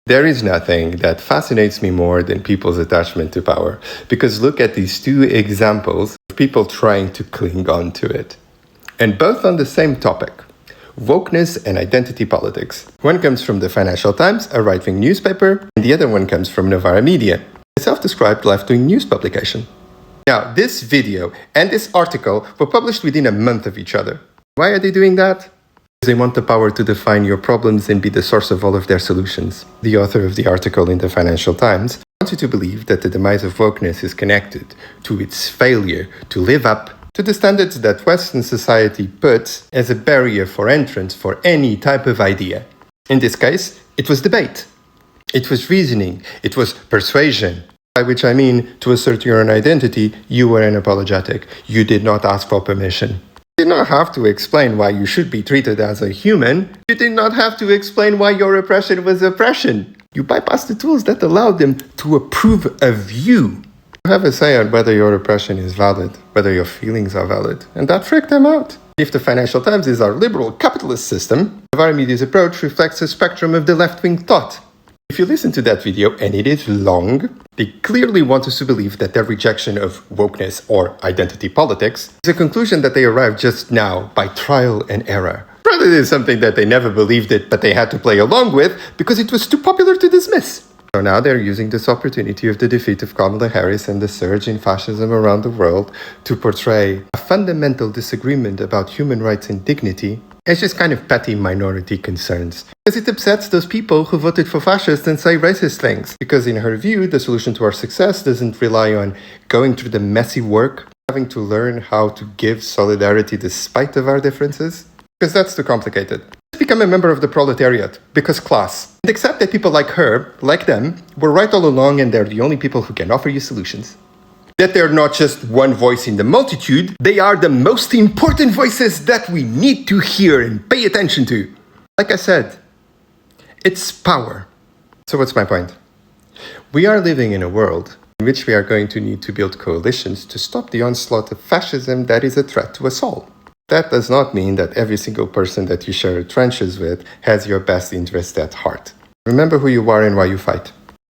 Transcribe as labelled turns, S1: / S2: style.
S1: There is nothing that fascinates me more than people's attachment to power, because look at these two examples of people trying to cling on to it. And both on the same topic, wokeness and identity politics. One comes from the Financial Times, a right-wing newspaper, and the other one comes from Novara Media, a self-described left-wing news publication. Now, this video and this article were published within a month of each other. Why are they doing that? They want the power to define your problems and be the source of all of their solutions. The author of the article in the Financial Times wants you to believe that the demise of wokeness is connected to its failure to live up to the standards that Western society puts as a barrier for entrance for any type of idea. In this case, it was debate. It was reasoning. It was persuasion. By which I mean, to assert your own identity, you were unapologetic. You did not ask for permission. You did not have to explain why you should be treated as a human. You did not have to explain why your oppression was oppression. You bypassed the tools that allowed them to approve of you. You have a say on whether your oppression is valid, whether your feelings are valid, and that freaked them out. If the Financial Times is our liberal capitalist system, Novara Media's approach reflects a spectrum of the left-wing thought. If you listen to that video, and it is long, they clearly want us to believe that their rejection of wokeness or identity politics is a conclusion that they arrived just now by trial and error, rather than something that they never believed it but they had to play along with because it was too popular to dismiss. So now they're using this opportunity of the defeat of Kamala Harris and the surge in fascism around the world to portray a fundamental disagreement about human rights and dignity as just kind of petty minority concerns. Because it upsets those people who voted for fascists and say racist things. Because in her view, the solution to our success doesn't rely on going through the messy work, having to learn how to give solidarity despite of our differences. Because that's too complicated. Just become a member of the proletariat, because class. And accept that people like her, like them, were right all along and they're the only people who can offer you solutions. That they're not just one voice in the multitude, they are the most important voices that we need to hear and pay attention to. Like I said, it's power. So what's my point? We are living in a world in which we are going to need to build coalitions to stop the onslaught of fascism that is a threat to us all. That does not mean that every single person that you share trenches with has your best interest at heart. Remember who you are and why you fight.